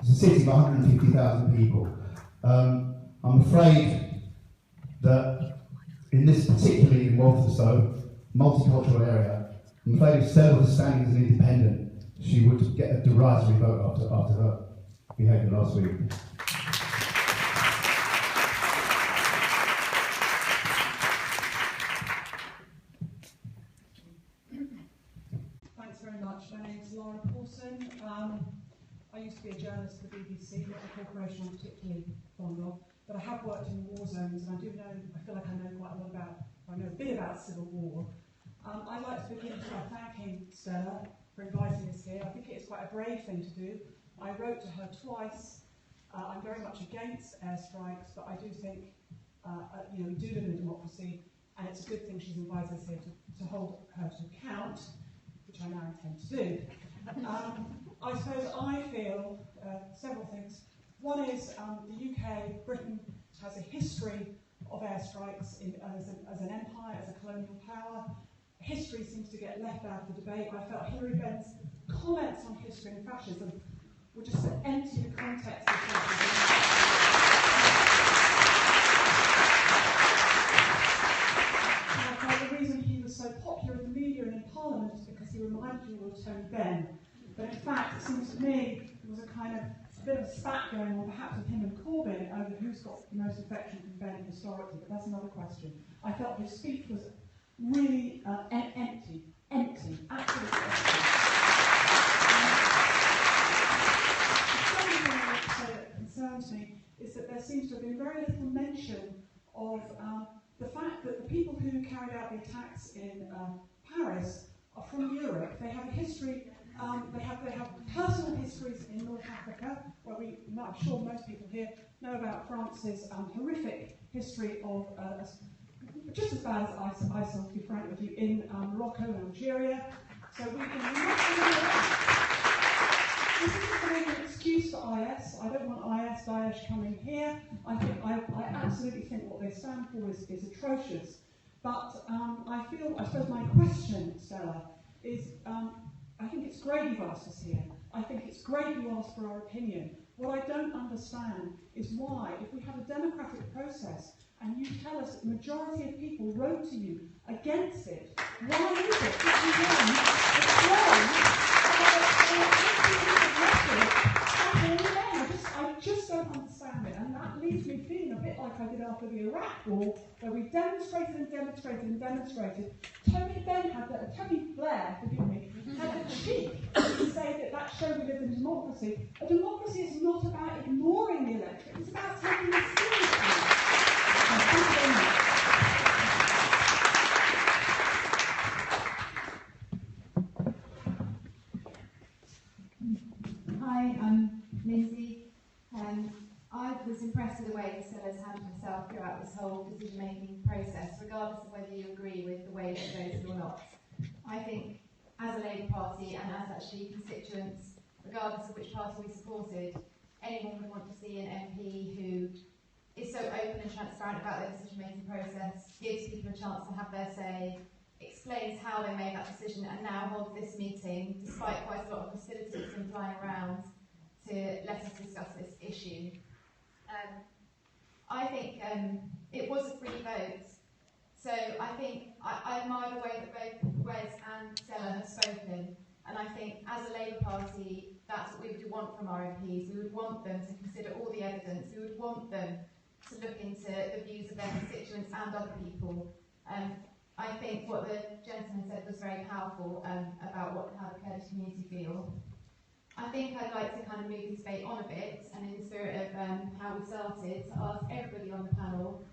It's a city of 150,000 people. I'm afraid that in this, particularly in Walthamstow, multicultural area, I'm afraid if Stella was standing as an independent, she would get a derisory vote after her behaviour last week. Thanks very much. My name is Laura Paulson. I used to be a journalist for the BBC, not a corporation I'm particularly fond of, but I have worked in war zones, and I feel like I know quite a lot about, I know a bit about civil war. I'd like to begin by thanking Stella for inviting us here. I think it's quite a brave thing to do. I wrote to her twice. I'm very much against airstrikes, but I do think we do live in a democracy, and it's a good thing she's invited us here to hold her to account, which I now intend to do. I suppose I feel several things. One is the UK, Britain, has a history of airstrikes as an empire, as a colonial power. History seems to get left out of the debate. I felt Hilary Benn's comments on history and fascism were just to empty the context of fascism. The reason he was so popular in the media and in Parliament is because he reminded you of Tony Benn. But in fact, it seems to me there was a bit of a spat going on, perhaps with him and Corbyn, over who's got the most affection from Benn historically, but that's another question. I felt his speech was really empty, absolutely empty. The second thing I want to say that concerns me is that there seems to have been very little mention of the fact that the people who carried out the attacks in Paris are from Europe. They have a history. They have personal histories in North Africa, where I'm sure most people here know about France's horrific history of, just as bad as ISIL, to be frank with you, in Morocco and Algeria. So we this isn't an excuse for IS. I don't want IS, Daesh coming here. I absolutely think what they stand for is atrocious. But I suppose my question, Stella, is I think it's great you've asked us here. I think it's great you asked for our opinion. What I don't understand is why, if we have a democratic process and you tell us that the majority of people wrote to you against it, why is it that you I just don't understand it, and that leaves me feeling a bit like I did after the Iraq War, where we demonstrated and demonstrated and demonstrated. Tony Blair, forgive me, had the cheek to say that showed we live in a democracy. A democracy is not about ignoring the electorate, it's about taking it seriously. Thank you very much. Hi, I'm Lindsay. I was impressed with the way that Stella's handled herself throughout this whole decision-making process, regardless of whether you agree with the way she voted or not. I think, as a Labour Party and as actually constituents, regardless of which party we supported, anyone would want to see an MP who is so open and transparent about their decision-making process, gives people a chance to have their say, explains how they made that decision, and now holds this meeting, despite quite a lot of hostilities and flying around, to let us discuss this issue. I think it was a free vote, so I think I admire the way that both Wes and Stella have spoken, and I think as a Labour Party, that's what we would want from our MPs. We would want them to consider all the evidence. We would want them to look into the views of their constituents and other people. I think what the gentleman said was very powerful about how the Kurdish community feel. I think I'd like to kind of move this debate on a bit, and in the spirit of how we started, to ask everybody on the panel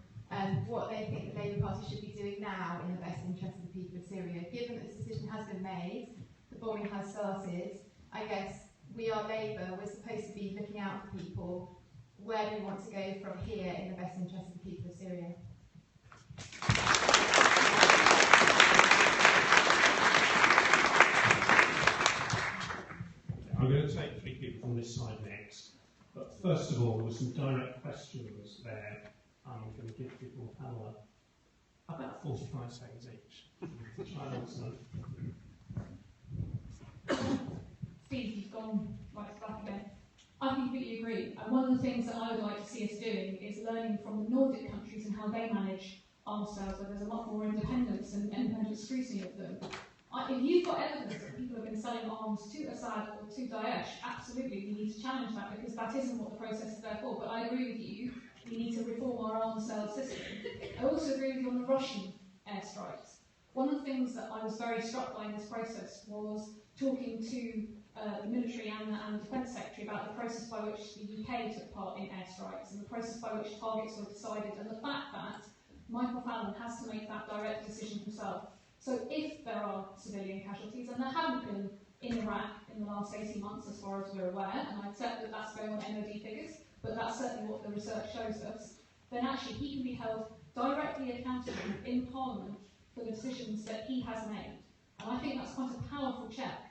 what they think the Labour Party should be doing now in the best interest of the people of Syria. Given that this decision has been made, the bombing has started, I guess we are Labour, we're supposed to be looking out for people. Where do we want to go from here in the best interest of the people of Syria? I'm going to take 3 people from this side next, but first of all, there were some direct questions there. I'm going to give people a panel about 45 seconds each. Try and answer them. Steve, you've gone right back again. I completely agree. And one of the things that I would like to see us doing is learning from the Nordic countries and how they manage arms sales, where there's a lot more independence and independent scrutiny of them. If you've got evidence that people have been selling arms to Assad or to Daesh, absolutely we need to challenge that, because that isn't what the process is there for. But I agree with you, we need to reform our arms sales system. I also agree with you on the Russian airstrikes. One of the things that I was very struck by in this process was talking to the military and the defence secretary about the process by which the UK took part in airstrikes and the process by which targets were decided, and the fact that Michael Fallon has to make that direct decision himself. So if there are civilian casualties, and there haven't been in Iraq in the last 18 months as far as we're aware, and I accept that that's going on MOD figures, but that's certainly what the research shows us, then actually he can be held directly accountable in Parliament for the decisions that he has made. And I think that's quite a powerful check.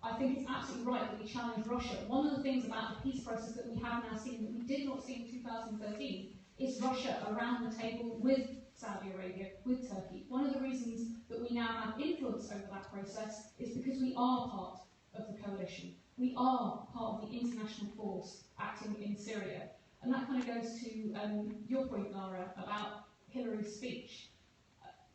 I think it's absolutely right that we challenge Russia. One of the things about the peace process that we have now seen, that we did not see in 2013, is Russia around the table with Saudi Arabia, with Turkey. One of the reasons that we now have influence over that process is because we are part of the coalition. We are part of the international force acting in Syria. And that kind of goes to your point, Lara, about Hillary's speech.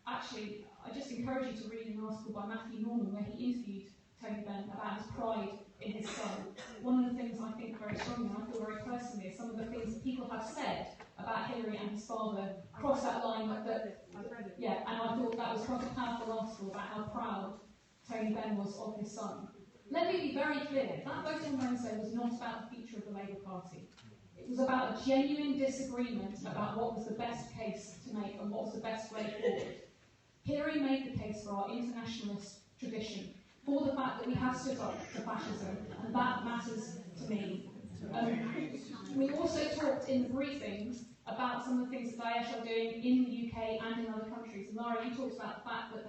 Actually, I just encourage you to read an article by Matthew Norman where he interviewed Tony Benn about his pride in his son. One of the things I think very strongly, and I feel very personally, is some of the things that people have said about Hillary and his father cross that line. Yeah, and I thought that was quite a powerful article about how proud Tony Benn was of his son. Let me be very clear, that vote on Wednesday was not about the future of the Labour Party. It was about a genuine disagreement about what was the best case to make and what was the best way forward. Hillary made the case for our internationalist tradition, for the fact that we have stood up to fascism, and that matters to me. We also talked in the briefings about some of the things that Daesh are doing in the UK and in other countries. And Lara, you talked about the fact that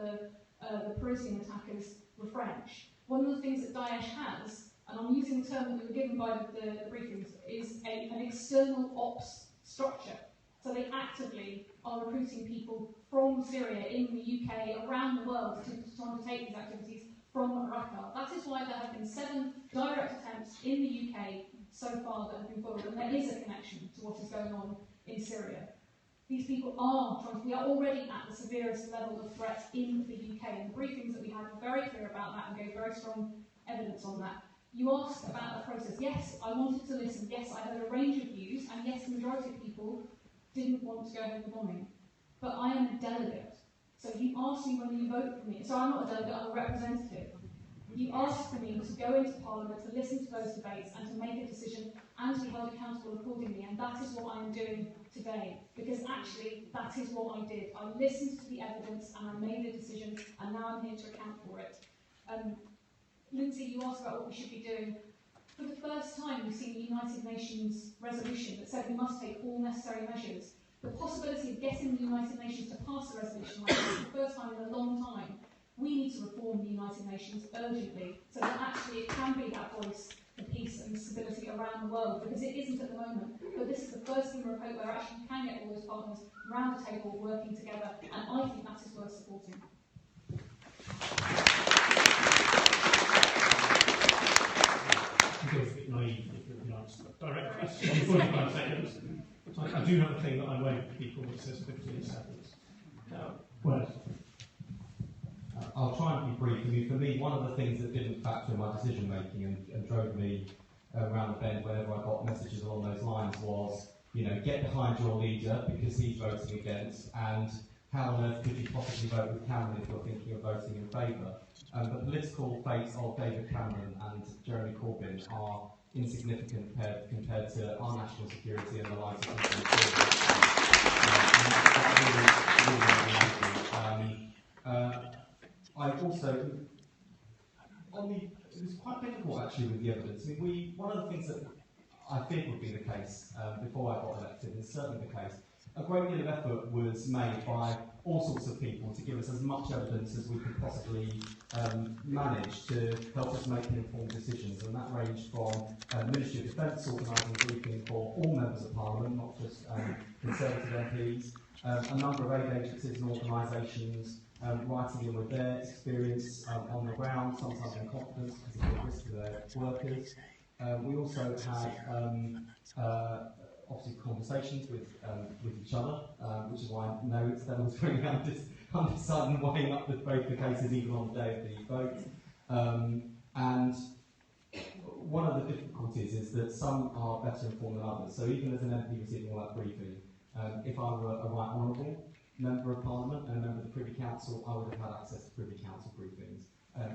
the Parisian attackers were French. One of the things that Daesh has, and I'm using the term that we were given by the briefings, is an external ops structure. So they actively are recruiting people from Syria, in the UK, around the world to undertake these activities from Raqqa. That is why there have been 7 direct attempts in the UK so far that have been followed, and there is a connection to what is going on in Syria. These people we are already at the severest level of threat in the UK, and the briefings that we had were very clear about that and gave very strong evidence on that. You asked about the process. Yes, I wanted to listen. Yes, I heard a range of views, and yes, the majority of people didn't want to go ahead with the bombing. But I am a delegate. So you asked me when you vote for me. So I'm not a delegate, I'm a representative. You asked for me to go into Parliament, to listen to those debates and to make a decision and to be held accountable accordingly. And that is what I'm doing today. Because actually, that is what I did. I listened to the evidence and I made a decision, and now I'm here to account for it. Lindsay, you asked about what we should be doing. For the first time, we've seen a United Nations resolution that said we must take all necessary measures. The possibility of getting the United Nations to pass a resolution like this for the first time in a long time, we need to reform the United Nations urgently so that actually it can be that voice for peace and stability around the world, because it isn't at the moment. But this is the first glimmer of hope where actually you can get all those partners around the table working together, and I think that is worth supporting. It feels a bit naive if you answer that direct question in 45 seconds. I do have a thing that I won't for people that says 15 seconds. I'll try and be brief. I mean, for me, one of the things that didn't factor in my decision making and drove me around the bend whenever I got messages along those lines was, get behind your leader because he's voting against, and how on earth could you possibly vote with Cameron if you're thinking of voting in favour? The political fates of David Cameron and Jeremy Corbyn are insignificant compared to our national security and the lives of people in Syria. I also, it was quite difficult actually with the evidence. I mean, one of the things that I feared would be the case before I got elected, and certainly the case, a great deal of effort was made by all sorts of people to give us as much evidence as we could possibly manage to help us make informed decisions, and that ranged from Ministry of Defence organising a briefing for all members of Parliament, not just Conservative MPs, a number of aid agencies and organisations writing in with their experience on the ground, sometimes in confidence because of the risk to their workers, We also had obviously conversations with each other, which is why I know Stella was very undecided and weighing up both the cases even on the day of the vote. And one of the difficulties is that some are better informed than others. So even as an MP receiving all that briefing, if I were a right honourable member of Parliament and a member of the Privy Council, I would have had access to Privy Council briefings.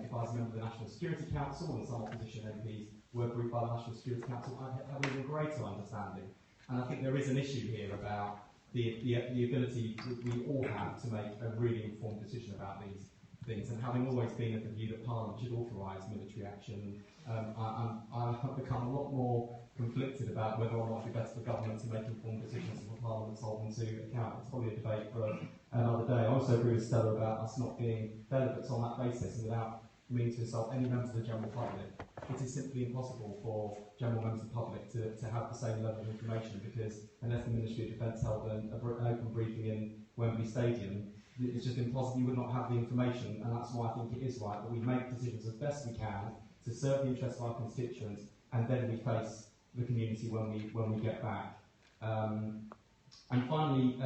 If I was a member of the National Security Council and some opposition MPs were briefed by the National Security Council, I'd have an even greater understanding. And I think there is an issue here about the ability that we all have to make a really informed decision about these things. And having always been of the view that Parliament should authorise military action, I've become a lot more conflicted about whether or not it would be best for government to make informed decisions and for Parliament to hold them to account. It's probably a debate for another day. I also agree with Stella about us not being delegates on that basis, and without meaning to insult any members of the general public. It is simply impossible for general members of the public to have the same level of information, because unless the Ministry of Defence held an open briefing in Wembley Stadium, it's just impossible. You would not have the information, and that's why I think it is right that we make decisions as best we can to serve the interests of our constituents, and then we face the community when we get back. And finally,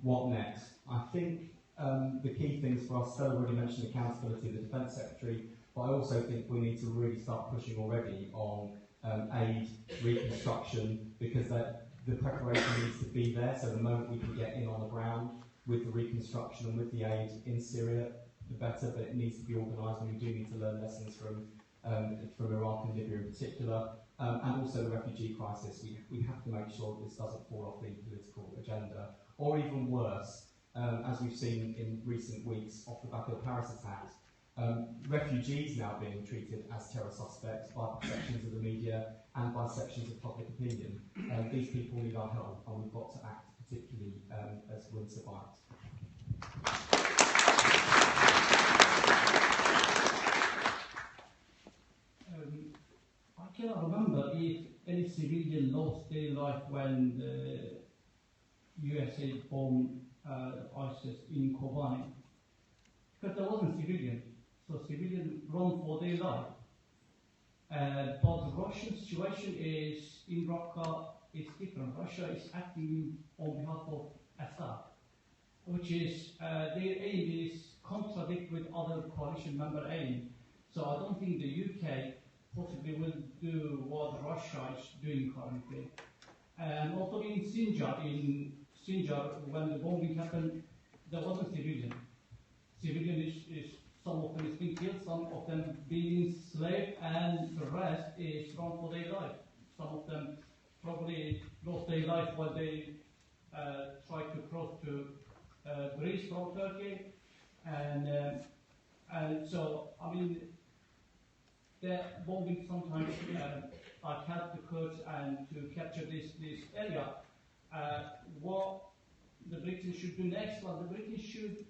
what next? I think the key things for us, Stella already mentioned accountability of the Defence Secretary, but I also think we need to really start pushing already on aid, reconstruction, because the preparation needs to be there, so the moment we can get in on the ground with the reconstruction and with the aid in Syria, the better, but it needs to be organised, and we do need to learn lessons from Iraq and Libya in particular, and also the refugee crisis. We have to make sure that this doesn't fall off the political agenda, or even worse, as we've seen in recent weeks off the back of the Paris attacks, refugees now being treated as terror suspects by sections of the media and by sections of public opinion. These people need our help, and we've got to act particularly as winter bites. I cannot remember if any civilian lost their life when the USA bombed ISIS in Kobani, because there wasn't civilian, so civilians run for their life. But the Russian situation is in Raqqa is different. Russia is acting on behalf of Assad, which is their aim is contradict with other coalition member aim. So I don't think the UK possibly will do what Russia is doing currently. And also in Sinjar, when the bombing happened, there wasn't civilian. Civilian is some of them is being killed, some of them being enslaved, and the rest is run for their life. Some of them probably lost their life while they tried to cross to Greece from Turkey, and so I mean, the bombing sometimes like help the Kurds and to capture this area. What the British should do next? Well, the British should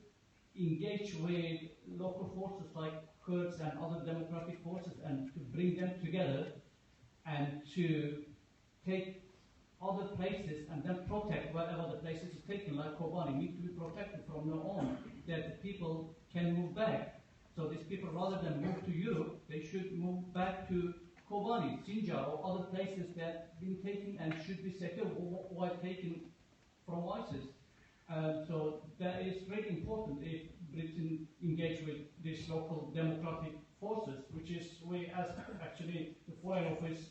engage with local forces like Kurds and other democratic forces, and to bring them together and to take other places and then protect wherever the places is taken, like Kobani, need to be protected from now on, that the people can move back. So these people, rather than move to Europe, they should move back to Kobani, Sinjar, or other places that have been taken and should be secure while taken from ISIS. So that is very important if Britain engage with these local democratic forces, which is we asked actually the Foreign Office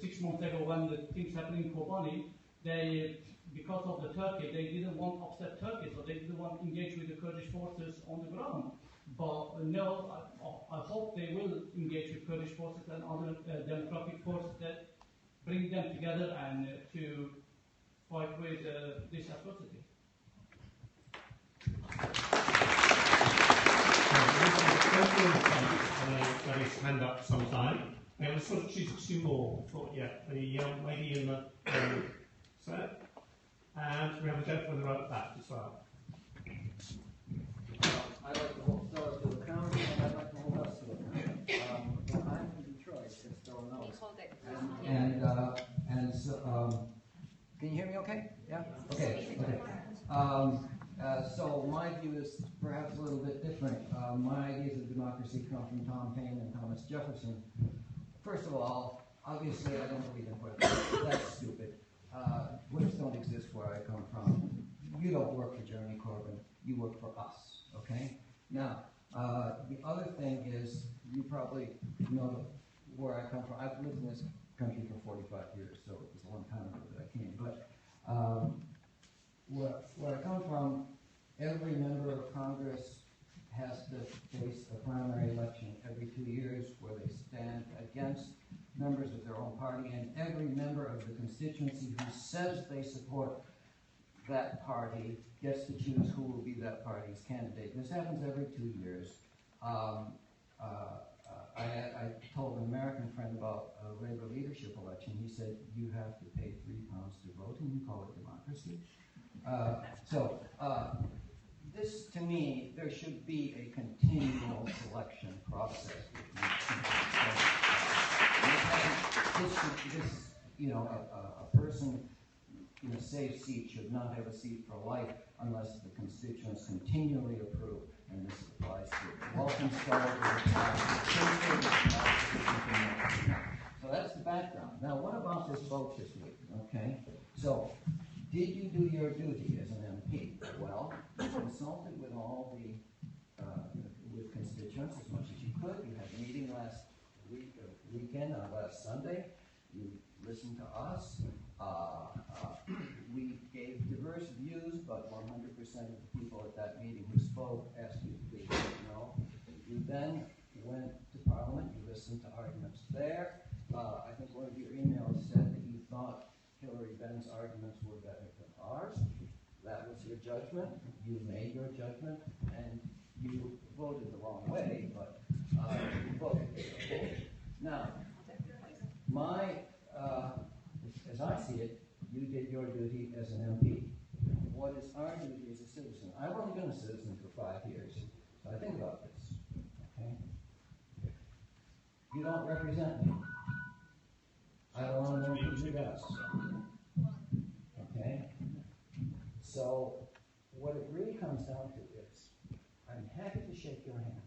6 months ago when the things happened in Kobani. They, because of the Turkey, they didn't want to upset Turkey, so they didn't want to engage with the Kurdish forces on the ground. But no, I hope they will engage with Kurdish forces and other democratic forces that bring them together and to fight with this atrocity. Let us hand up sometime. Now we'll sort of choose two more. Maybe in the set. And we have a gentleman in the right back as well. I'd like to hold Stella to account, and I'd like to hold us to account. I'm from Detroit, as Stella knows. And so, can you hear me okay? Yeah? Okay. So my view is perhaps a little bit different. My ideas of democracy come from Tom Paine and Thomas Jefferson. First of all, obviously, I don't believe in whips. That's stupid. Whips don't exist where I come from. You don't work for Jeremy Corbyn. You work for us, okay? Now, the other thing is, you probably know where I come from. I've lived in this country for 45 years, so it was a long time ago that I came. But where I come from, every member of Congress has to face a primary election every 2 years where they stand against members of their own party, and every member of the constituency who says they support that party gets to choose who will be that party's candidate. This happens every 2 years. I told an American friend about a Labour leadership election. He said, you have to pay £3 to vote, and you call it democracy. This, to me, there should be a continual selection process. A person in a safe seat should not have a seat for life unless the constituents continually approve, and this applies to Walthamstow. So that's the background. Now, what about this vote this week? Okay, so did you do your duty as an MP? Well, you consulted with all the with constituents as much as you could. You had a meeting last weekend on last Sunday. You listened to us. We gave diverse views, but 100% of the people at that meeting who spoke asked you to please vote no. You then went to Parliament. You listened to arguments there. I think one of your emails said that you thought Hillary Benn's arguments were better than ours. That was your judgment. You made your judgment, and you voted the wrong way, but you voted. Now, as I see it, you did your duty as an MP. What is our duty as a citizen? I've only been a citizen for 5 years, so I think about this. Okay? You don't represent me. I don't want to know who does. Okay? So, what it really comes down to is, I'm happy to shake your hand,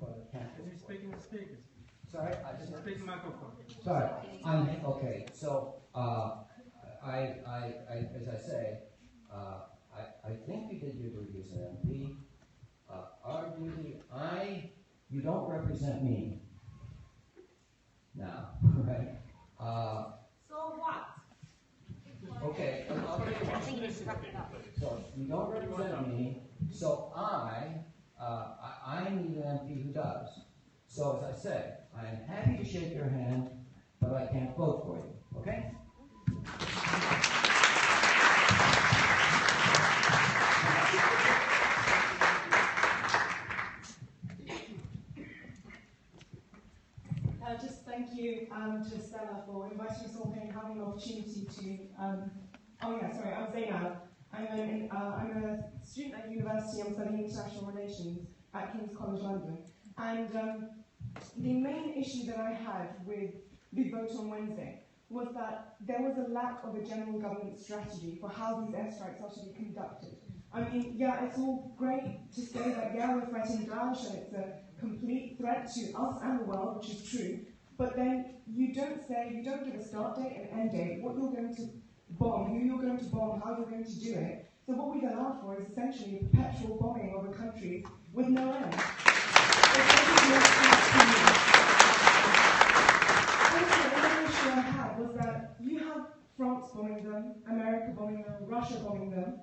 but I can't. Are you speaking with speakers? Sorry, I just. Speak microphone. Sorry, okay. So, as I say, I think you did your duty as an MP. Our duty, you don't represent me now, right? So what? Okay, I'll tell you what. So you don't represent me, so I need an MP who does. So as I said, I am happy to shake your hand, but I can't vote for you. Okay? Just thank you to Stella for inviting us all here and having the opportunity to. I'm Zainab. I'm a student at university. I'm studying international relations at King's College London. And the main issue that I had with the vote on Wednesday was that there was a lack of a general government strategy for how these airstrikes are to be conducted. I mean, yeah, it's all great to say that, yeah, we're fighting Daesh and it's a complete threat to us and the world, which is true, but then you don't give a start date and end date, what you're going to bomb, who you're going to bomb, how you're going to do it. So what we've allowed for is essentially a perpetual bombing of a country with no end. Another issue I had was that you have France bombing them, America bombing them, Russia bombing them.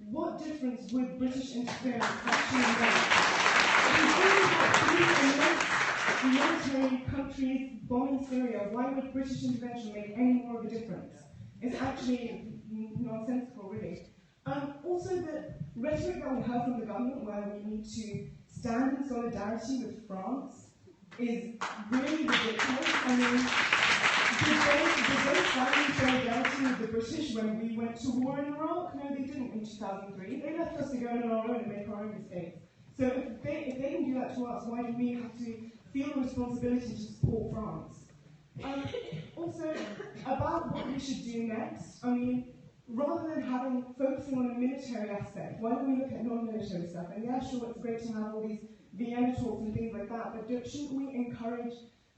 What difference would British interference actually make? If we had three military countries bombing Syria, why would British intervention make any more of a difference? It's actually nonsensical, really. Also, the rhetoric that we heard from the government, where we need to stand in solidarity with France, is really ridiculous. I mean, did they stand in solidarity with the British when we went to war in Iraq? No, they didn't in 2003. They left us to go on our own and make our own mistakes. So if they can do that to us, why do we have to feel the responsibility to support France? Also, about what we should do next, I mean, rather than focusing on the military aspect, why don't we look at non-military stuff? And yeah, sure, it's great to have all these Vienna talks and things like that, but shouldn't we encourage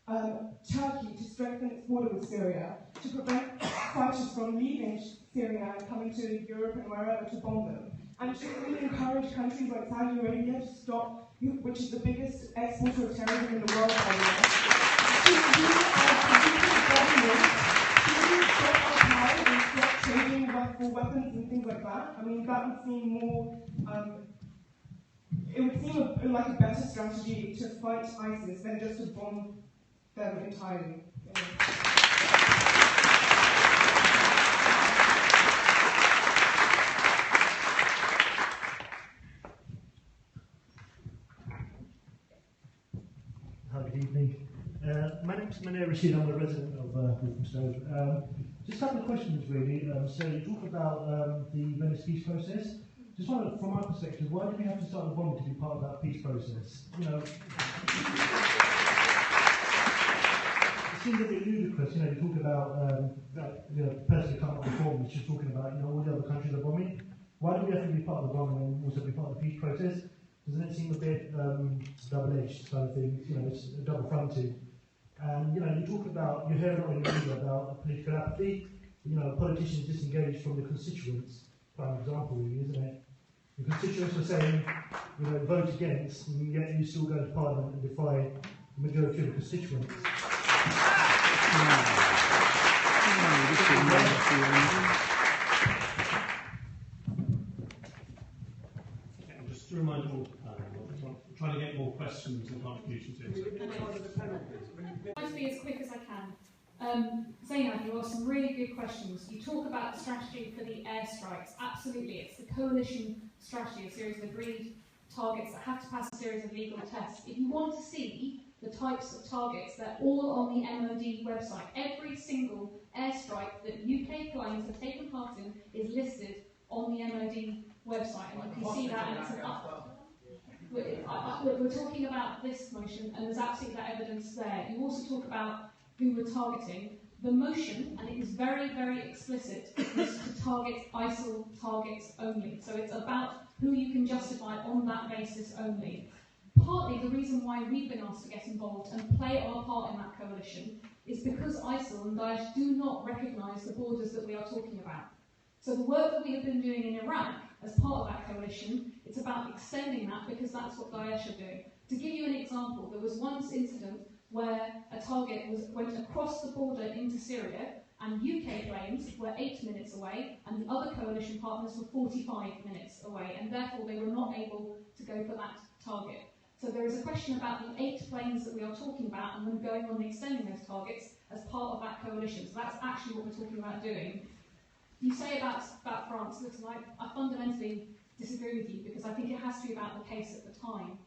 Turkey to strengthen its border with Syria, to prevent fighters from leaving Syria and coming to Europe and wherever to bomb them, and to really encourage countries like Saudi Arabia to stop, which is the biggest exporter of terrorism in the world, by the way, to stop Al-Qaeda and stop trading for weapons and things like that. I mean, that would seem more, it would seem like a better strategy to fight ISIS than just to bomb them entirely. Hi, good evening. My name is Manir Rashid. I'm a resident of Walthamstow. Just a couple of questions, really. So you talk about the Venice peace process. Just wonder, from my perspective, why do we have to start the bombing to be part of that peace process? You know, it seems a bit ludicrous. You know, you talk about the person who can't reform, which is talking about all the other countries are bombing. Why do we have to be part of the bombing and also be part of the peace process? Doesn't it seem a bit double-edged kind of thing? You know, it's double-fronted. And you talk about, you hear a lot in the media about political apathy. Politicians disengaged from the constituents. Prime example, really, isn't it? The constituents are saying, vote against, and yet you still go to Parliament and defy the majority of the constituents. Just to remind all the panel, I'm trying to get more questions and contributions in. I'll try to be as quick as I can. Zainab, you asked some really good questions. You talk about the strategy for the airstrikes. Absolutely, it's the coalition strategy, a series of agreed targets that have to pass a series of legal tests. If you want to see the types of targets, they're all on the MOD website. Every single airstrike that UK planes have taken part in is listed on the MOD website, and you can see that, and it's an up. We're talking about this motion, and there's absolutely that evidence there. You also talk about who we're targeting. The motion, and it is very, very explicit, is to target ISIL targets only. So it's about who you can justify on that basis only. Partly the reason why we've been asked to get involved and play our part in that coalition is because ISIL and Daesh do not recognise the borders that we are talking about. So the work that we have been doing in Iraq as part of that coalition, it's about extending that because that's what Daesh are doing. To give you an example, there was once incident where a target went across the border into Syria, and UK planes were 8 minutes away, and the other coalition partners were 45 minutes away, and therefore they were not able to go for that target. So there is a question about the 8 planes that we are talking about, and then going on and extending those targets as part of that coalition. So that's actually what we're talking about doing. You say about France, listen, I fundamentally disagree with you, because I think it has to be about the case at the time.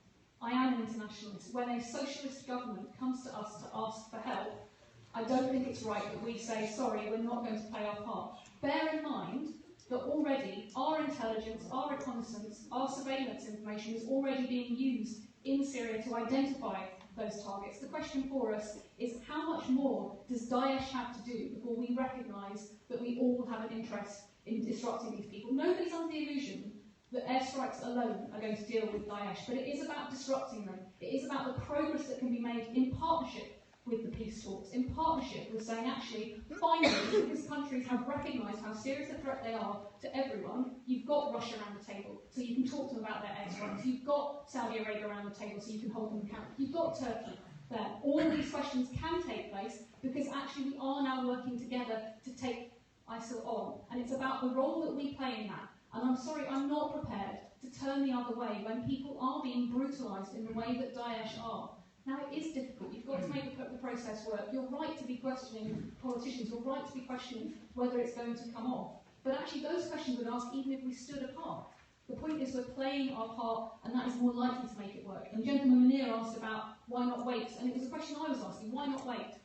I am an internationalist. When a socialist government comes to us to ask for help, I don't think it's right that we say, sorry, we're not going to play our part. Bear in mind that already our intelligence, our reconnaissance, our surveillance information is already being used in Syria to identify those targets. The question for us is, how much more does Daesh have to do before we recognise that we all have an interest in disrupting these people? Nobody's under the illusion that airstrikes alone are going to deal with Daesh, but it is about disrupting them. It is about the progress that can be made in partnership with the peace talks, in partnership with saying, actually, finally, because countries have recognised how serious a threat they are to everyone, you've got Russia around the table, so you can talk to them about their airstrikes. You've got Saudi Arabia around the table, so you can hold them accountable. You've got Turkey there. All of these questions can take place because actually we are now working together to take ISIL on, and it's about the role that we play in that. And I'm sorry, I'm not prepared to turn the other way when people are being brutalised in the way that Daesh are. Now, it is difficult. You've got to make the process work. You're right to be questioning politicians. You're right to be questioning whether it's going to come off. But actually, those questions would ask even if we stood apart. The point is we're playing our part, and that is more likely to make it work. And Gentleman Munir asked about why not wait, and it was a question I was asking, why not wait?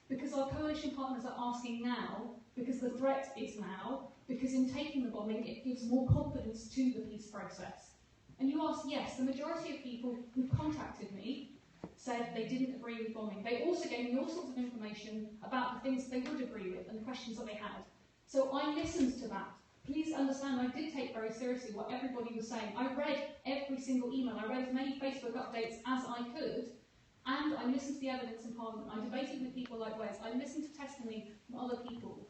Because our coalition partners are asking now, because the threat is now, because in taking the bombing, it gives more confidence to the peace process. And you asked, yes, the majority of people who contacted me said they didn't agree with bombing. They also gave me all sorts of information about the things they would agree with and the questions that they had. So I listened to that. Please understand, I did take very seriously what everybody was saying. I read every single email. I read as many Facebook updates as I could. And I listened to the evidence in Parliament. I debated with people like Wes. I listened to testimony from other people.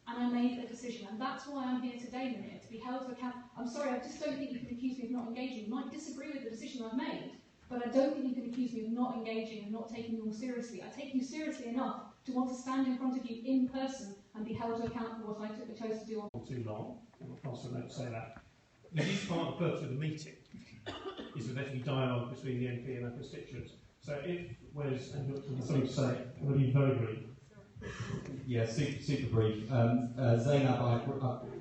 And I made a decision. And that's why I'm here today, Munir, to be held to account. I'm sorry, I just don't think you can accuse me of not engaging. You might disagree with the decision I've made, but I don't think you can accuse me of not engaging and not taking you all seriously. I take you seriously enough to want to stand in front of you in person and be held to account for what I chose to do. Too long. I'll pass a note to say that. The huge part of the purpose of the meeting is for there to be dialogue between the MP and their constituents. So if Wes and you've got something to say, I'm going to be very brief. Yeah, super brief. Zainab,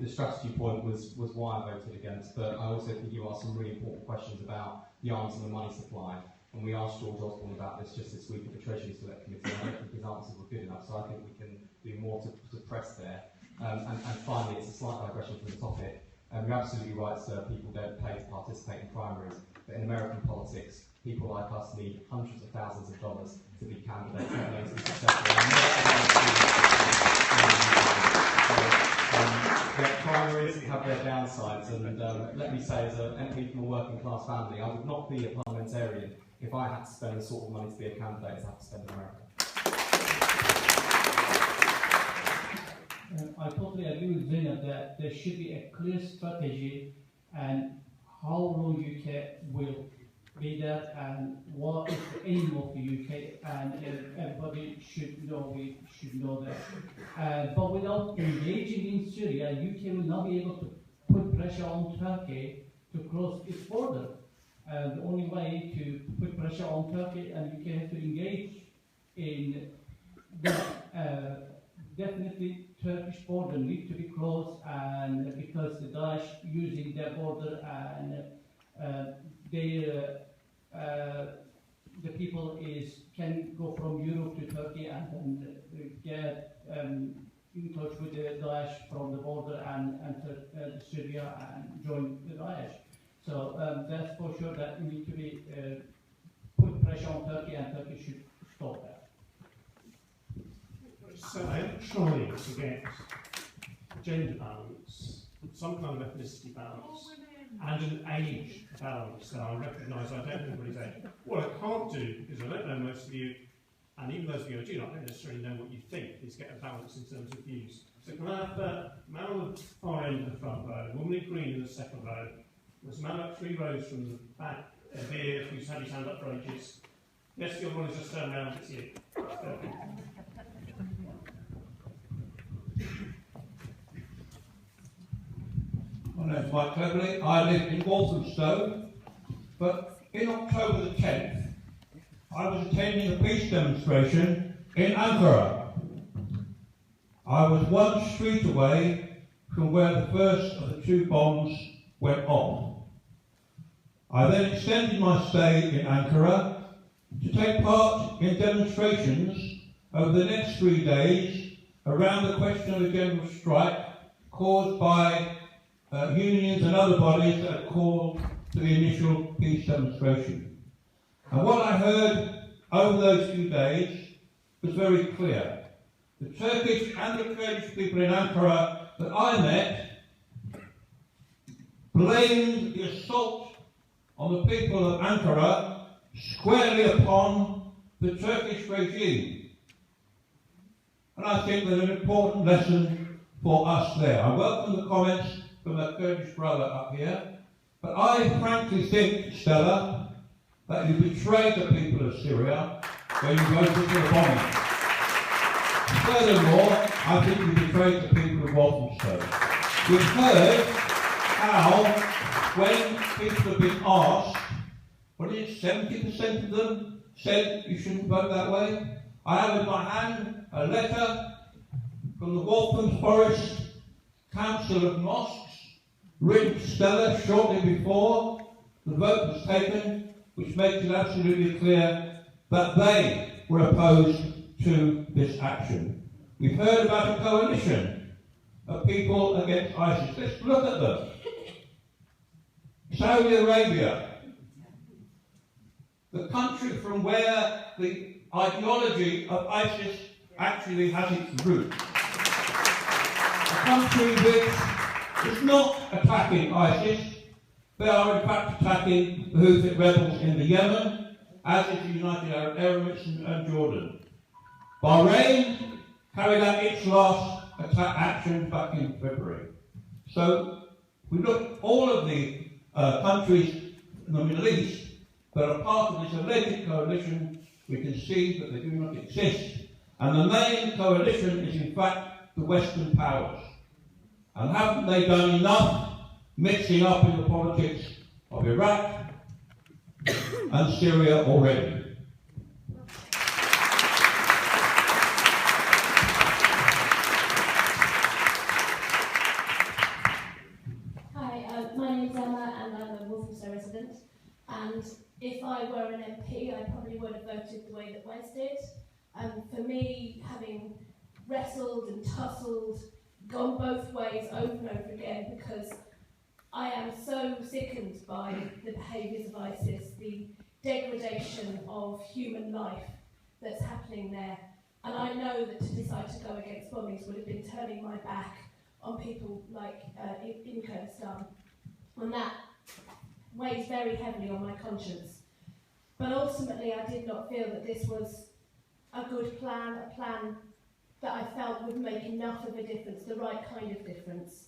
the strategy point was why I voted against, but I also think you asked some really important questions about the arms and the money supply. And we asked George Osborne about this just this week at the Treasury Select Committee. I don't think his answers were good enough, so I think we can do more to press there. And finally, it's a slight digression from the topic. You're absolutely right, sir, people don't pay to participate in primaries. But in American politics, people like us need hundreds of thousands of dollars to be candidates and to be successful. Their primaries have their downsides, and let me say, as an MP from a working class family, I would not be a parliamentarian if I had to spend the sort of money to be a candidate as I have to spend in America. I totally agree with Zainab that there should be a clear strategy and how long UK will be there and what is the aim of the UK, and everybody should know, we should know that. But without engaging in Syria, UK will not be able to put pressure on Turkey to close its border. And the only way to put pressure on Turkey and UK has to engage in that. Definitely Turkish border needs to be closed, and because the Daesh using their border and the people can go from Europe to Turkey and then get in touch with the Daesh from the border and enter Syria and join the Daesh. So that's for sure that we need to be put pressure on Turkey, and Turkey should stop that. So I am trying to get gender balance, some kind of ethnicity balance, and an age balance that I recognise I don't know everybody's age. What I can't do, because I don't know most of you, and even those of you who do not necessarily know what you think, is get a balance in terms of views. So can I have the man on the far end of the front row, woman in green in the second row, there's a man up 3 rows from the back here who's had his hand up for ages. Yes, your one is just turn around, it's you. My name's Mike Cleverley. I live in Walthamstow, but in October the 10th, I was attending a peace demonstration in Ankara. I was 1 street away from where the first of the 2 bombs went off. I then extended my stay in Ankara to take part in demonstrations over the next 3 days around the question of a general strike caused by unions and other bodies that had called to the initial peace demonstration. And what I heard over those few days was very clear. The Turkish and the Kurdish people in Ankara that I met blamed the assault on the people of Ankara squarely upon the Turkish regime. And I think there's an important lesson for us there. I welcome the comments from a Kurdish brother up here, but I frankly think, Stella, that you betrayed the people of Syria when you voted for the bombing. Furthermore, I think you betrayed the people of Walthamstow. We've heard how, when people have been asked, what is it, 70% of them said you shouldn't vote that way? I have in my hand a letter from the Waltham Forest Council of Mosques, written to Stella shortly before the vote was taken, which makes it absolutely clear that they were opposed to this action. We've heard about a coalition of people against ISIS. Let's look at them. Saudi Arabia, the country from where the ideology of ISIS actually has its roots. A country which is not attacking ISIS, they are in fact attacking the Houthi rebels in the Yemen as is the United Arab Emirates and Jordan. Bahrain carried out its last attack action back in February. So we look at all of the countries in the Middle East that are part of this alleged coalition. We can see that they do not exist. And the main coalition is in fact the Western powers. And haven't they done enough mixing up in the politics of Iraq and Syria already? Hi, my name's Emma and I'm a Walthamstow resident. And if I were an MP, I probably would have voted the way that Wes did. For me, having wrestled and tussled, gone both ways over and over again, because I am so sickened by the behaviours of ISIS, the degradation of human life that's happening there. And I know that to decide to go against bombings would have been turning my back on people like in Kurdistan. And that weighs very heavily on my conscience. But ultimately, I did not feel that this was a good plan, a plan that I felt would make enough of a difference, the right kind of difference.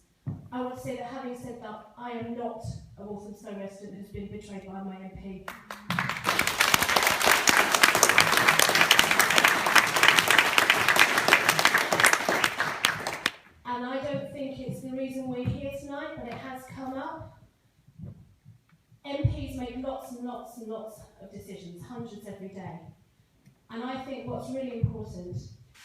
I want to say that having said that, I am not a Walthamstow resident who's been betrayed by my MP. And I don't think it's the reason we're here tonight, but it has come up. MPs make lots and lots and lots of decisions, hundreds every day. And I think what's really important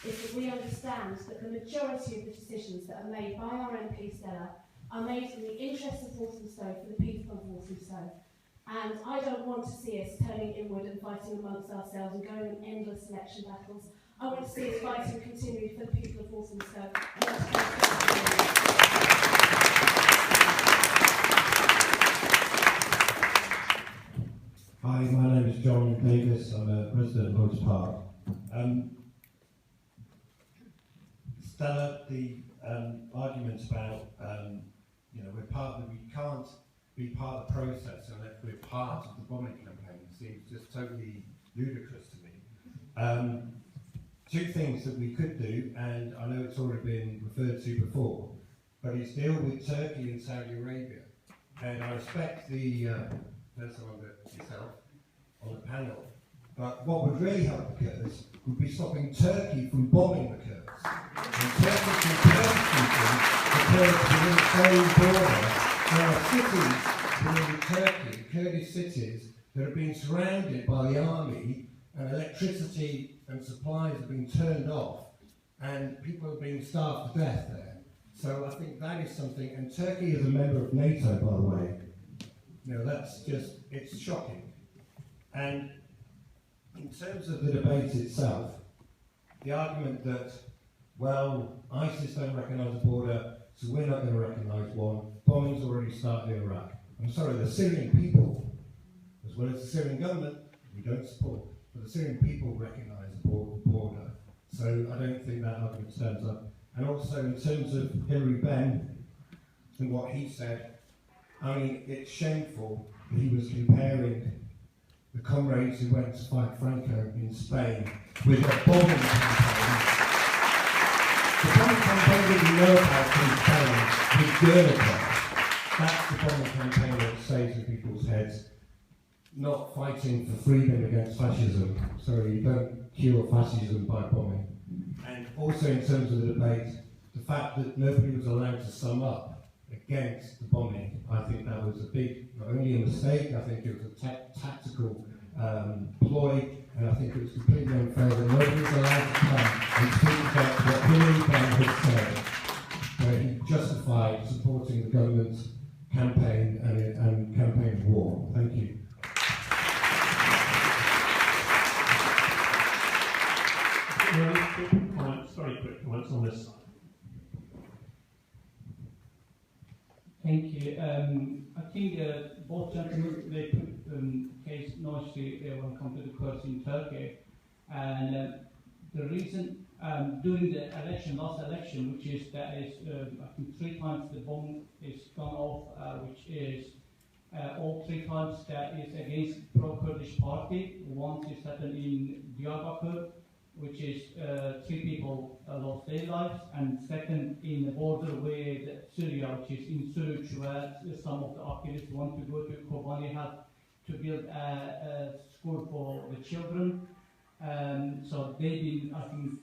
is that we understand that the majority of the decisions that are made by our MP Stella are made in the interests of Walthamstow for the people of Walthamstow. And I don't want to see us turning inward and fighting amongst ourselves and going in endless election battles. I want to see us fighting continually for the people of Walthamstow. Hi, my name is John Davis. I'm a resident of Lloyds Park. Stella, the argument about we can't be part of the process unless we're part of the bombing campaign seems just totally ludicrous to me. Two things that we could do, and I know it's already been referred to before, but is deal with Turkey and Saudi Arabia. And I respect the person on yourself on the panel, but what would really help the Kurds would be stopping Turkey from bombing the Kurds. And Turkey can persecute the Kurds within its own border. There are cities within Turkey, Kurdish cities, that have been surrounded by the army, and electricity and supplies have been turned off, and people are being starved to death there. So I think that is something, and Turkey is a member of NATO, by the way. That's just, it's shocking. And in terms of the debate itself, the argument that, well, ISIS don't recognise a border, so we're not going to recognise one. Bombing's already started in Iraq. I'm sorry, the Syrian people, as well as the Syrian government, we don't support, but the Syrian people recognise the border. So I don't think that argument stands up. And also in terms of Hilary Benn and what he said, I mean, it's shameful that he was comparing the comrades who went to fight Franco in Spain with a bombing campaign. The bombing campaign that we know about in Spain with Guernica, that's the bombing campaign that stays in people's heads, not fighting for freedom against fascism. Sorry, you don't cure fascism by bombing. And also in terms of the debate, the fact that nobody was allowed to sum up against the bombing, I think that was not only a mistake, I think it was a tactical ploy, and I think it was completely unfair that nobody was allowed to come and speak about what Hilary Benn had said, where he justified supporting the government's campaign and campaign of war. Thank you. Very quick comments on this side. Thank you. I think both gentlemen they put case nicely when it comes to the Kurds in Turkey, and the reason during the last election, which is that is I think 3 times the bomb is gone off, which is all three times that is against pro-Kurdish party. Once is happened in Diyarbakir, which is 3 people lost their lives, and second in the border with Syria, which is in Suruc, where some of the activists want to go to Kobani, have to build a school for the children. So they've been, I think,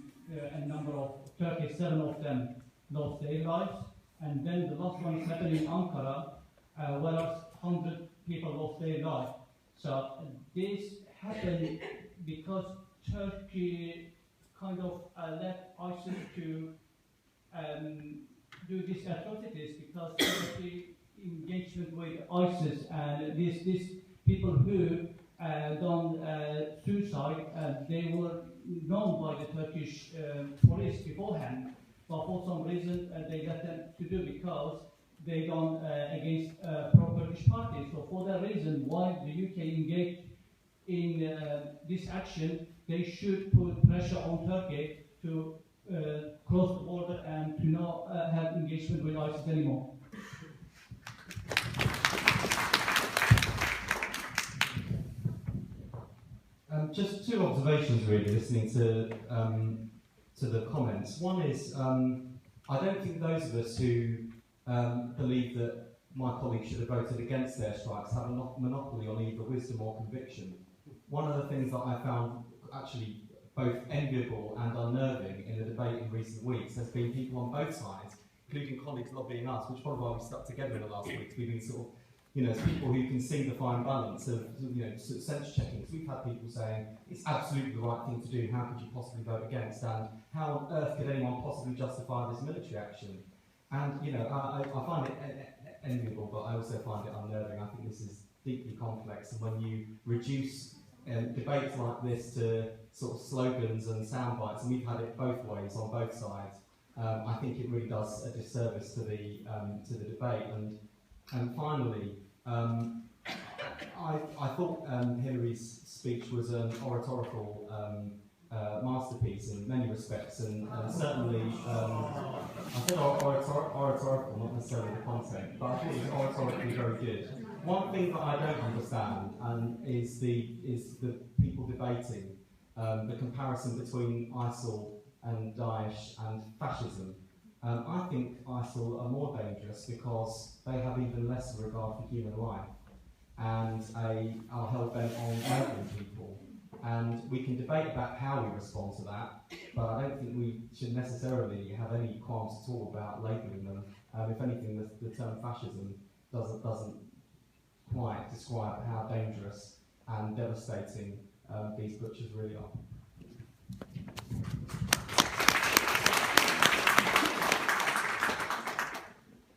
a number of Turkish, 7 of them lost their lives. And then the last one happened in Ankara, where 100 people lost their life. So this happened because Turkey kind of left ISIS to do these atrocities, because Turkey engagement with ISIS and these people who done suicide, they were known by the Turkish police beforehand, but for some reason they let them to do because they done against pro-Kurdish parties. So for that reason, why the UK engaged in this action, they should put pressure on Turkey to close the border and to not have engagement with ISIS anymore. Just 2 observations really, listening to the comments. One is, I don't think those of us who believe that my colleagues should have voted against airstrikes have a monopoly on either wisdom or conviction. One of the things that I found actually both enviable and unnerving in the debate in recent weeks has been people on both sides, including colleagues lobbying us, which is probably why we stuck together in the last week. We've been sort of, as people who can see the fine balance of, sort of sense checking. So we've had people saying it's absolutely the right thing to do. How could you possibly vote against? And how on earth could anyone possibly justify this military action? And I find it enviable, but I also find it unnerving. I think this is deeply complex, and when you reduce debates like this to sort of slogans and sound bites, and we've had it both ways on both sides, I think it really does a disservice to the debate. And finally, I thought Hillary's speech was an oratorical masterpiece in many respects, and certainly I said oratorical, not necessarily the content, but I thought it was oratorically very good. One thing that I don't understand is the people debating the comparison between ISIL and Daesh and fascism. I think ISIL are more dangerous because they have even less regard for human life and are hell-bent on murdering people. And we can debate about how we respond to that, but I don't think we should necessarily have any qualms at all about labelling them. If anything, the term fascism doesn't quite describe how dangerous and devastating these butchers really are.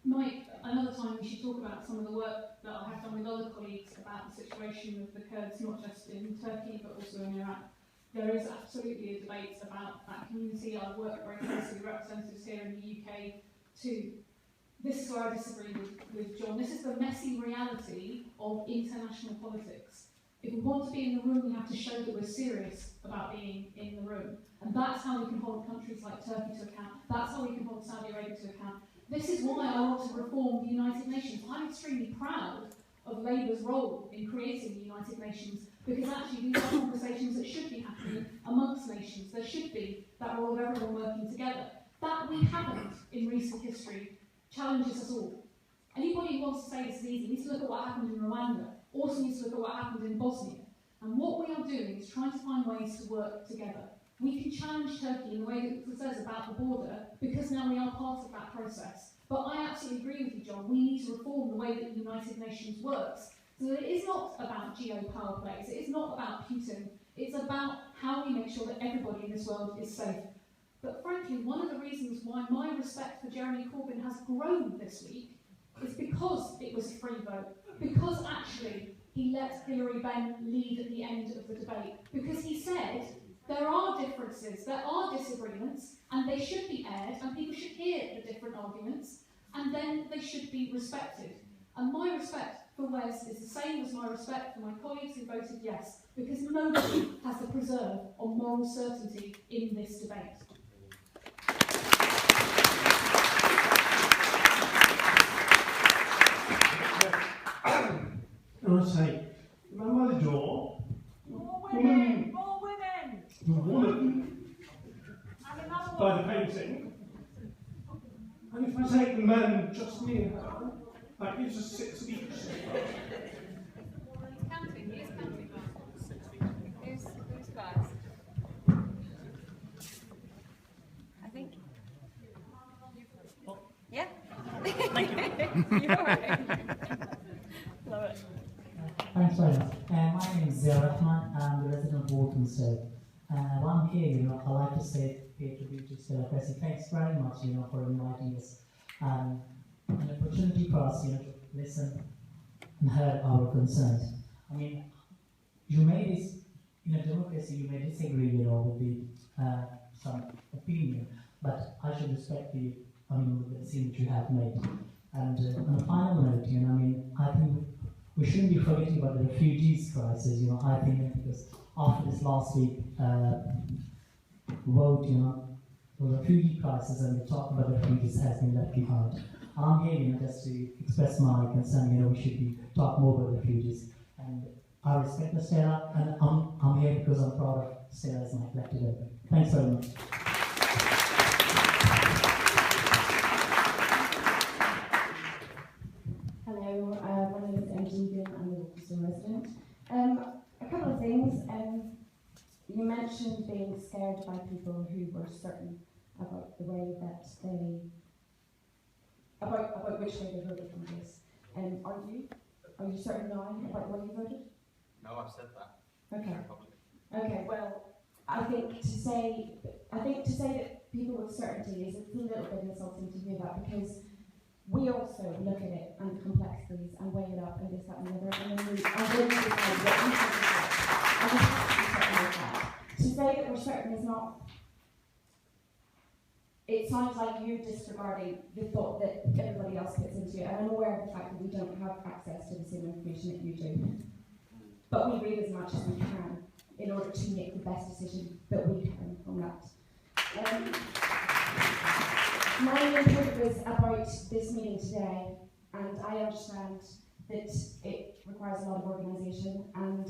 Mike, another time we should talk about some of the work that I have done with other colleagues about the situation of the Kurds, not just in Turkey but also in Iraq. There is absolutely a debate about that community. I work very closely with representatives here in the UK too. This is where I disagree with John. This is the messy reality of international politics. If we want to be in the room, we have to show that we're serious about being in the room. And that's how we can hold countries like Turkey to account. That's how we can hold Saudi Arabia to account. This is why I want to reform the United Nations. I'm extremely proud of Labour's role in creating the United Nations, because actually these are conversations that should be happening amongst nations. There should be that role of everyone working together. That we haven't in recent history challenges us all. Anybody who wants to say this is easy needs to look at what happened in Rwanda, also needs to look at what happened in Bosnia. And what we are doing is trying to find ways to work together. We can challenge Turkey in the way that it says about the border, because now we are part of that process. But I absolutely agree with you, John. We need to reform the way that the United Nations works, so that it is not about geo-power plays, it is not about Putin, it's about how we make sure that everybody in this world is safe. But frankly, one of the reasons why my respect for Jeremy Corbyn has grown this week is because it was a free vote, because actually he let Hilary Benn lead at the end of the debate, because he said there are differences, there are disagreements, and they should be aired, and people should hear the different arguments, and then they should be respected. And my respect for Wes is the same as my respect for my colleagues who voted yes, because nobody has the preserve on moral certainty in this debate. take the men just near her. That gives us 6 each. Counting, he is counting. Who's first? I think. Yeah? Thank you. You're all right. Love it. Thanks very much. My name is Zia Rahman. I'm the resident of Walthamstow. While I'm here, I'd like to say to Stella Creasy, thanks very much, for inviting us. An opportunity for us, to listen and hear our concerns. I mean, you may in a democracy, you may disagree, with the some opinion, but I should respect the decision that you have made. And on a final note, I think we shouldn't be forgetting about the refugees crisis. I think because after this last week vote, the refugee crisis and the talk about the refugees has been left behind. I'm here, just to express my concern. We should be talk more about refugees. And I respect Stella, and I'm here because I'm proud of Stella as my collective member. Thanks very much. Hello, my name is Emma. I'm a Walthamstow resident. A couple of things. You mentioned being scared by people who were certain about the way that about which way they voted on this. Are you certain now about the way you voted? No, I've said that. Okay. Okay. Well, I think to say that people with certainty is a little bit insulting to hear that, because we also look at it and the complexities and weigh it up and this, that, and the other, and then we decide what we think is right. And we have to be certain of that. To say that we're certain is not. It sounds like you're disregarding the thought that everybody else puts into it, and I'm aware of the fact that we don't have access to the same information that you do. But we read as much as we can in order to make the best decision that we can from that. My input was about this meeting today, and I understand that it requires a lot of organisation, and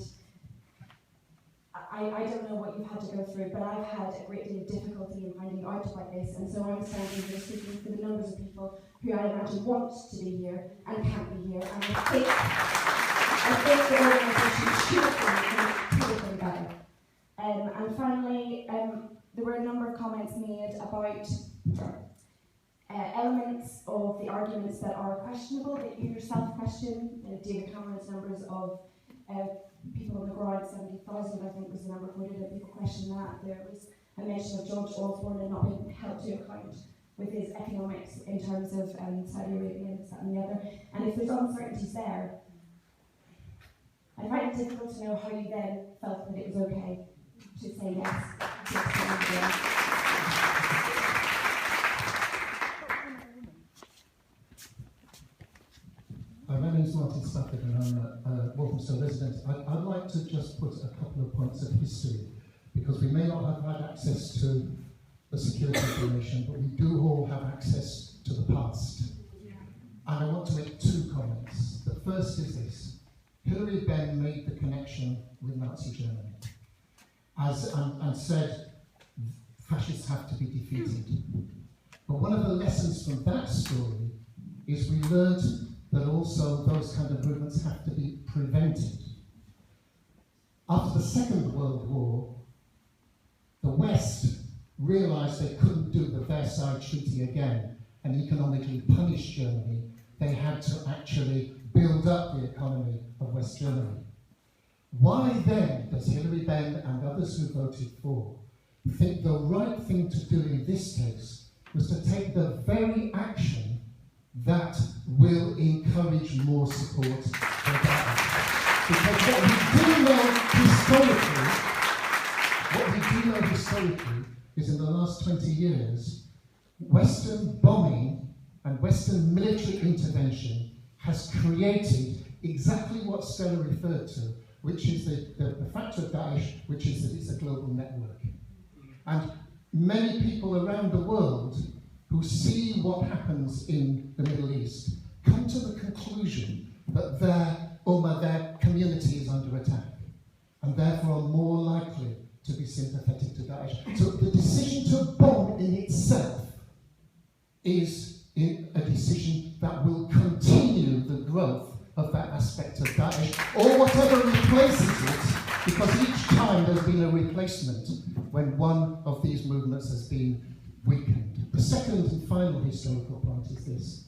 I don't know what you've had to go through, but I've had a great deal of difficulty in finding out about this, and so I'm standing here speaking for the numbers of people who I imagine want to be here and can't be here, and I think the organisation should have been better. And finally, there were a number of comments made about elements of the arguments that are questionable, that you yourself question. David Cameron's numbers of people on the ground, 70,000 I think was the number quoted, and people question that. There was a mention of George Osborne and not being held to account with his economics in terms of Saudi Arabia and this, that and the other. And if there's uncertainties there, I find it difficult to know how you then felt that it was okay to say yes to extending. My name is Martin Stafford and I'm a Walthamstow resident. I'd like to just put a couple of points of history, because we may not have had access to the security information, but we do all have access to the past. And I want to make two comments. The first is this. Hilary Benn made the connection with Nazi Germany and said fascists have to be defeated. But one of the lessons from that story is we learned that also those kind of movements have to be prevented. After the Second World War, the West realised they couldn't do the Versailles Treaty again and economically punish Germany. They had to actually build up the economy of West Germany. Why then does Hilary Benn and others who voted for think the right thing to do in this case was to take the very action that will encourage more support for that? Because what we do know historically is in the last 20 years, Western bombing and Western military intervention has created exactly what Stella referred to, which is the factor of Daesh, which is that it's a global network. And many people around the world who see what happens in the Middle East come to the conclusion that their ummah, their community is under attack, and therefore are more likely to be sympathetic to Daesh. So the decision to bomb in itself is a decision that will continue the growth of that aspect of Daesh, or whatever replaces it, because each time there's been a replacement when one of these movements has been weakened. The second and final historical point is this.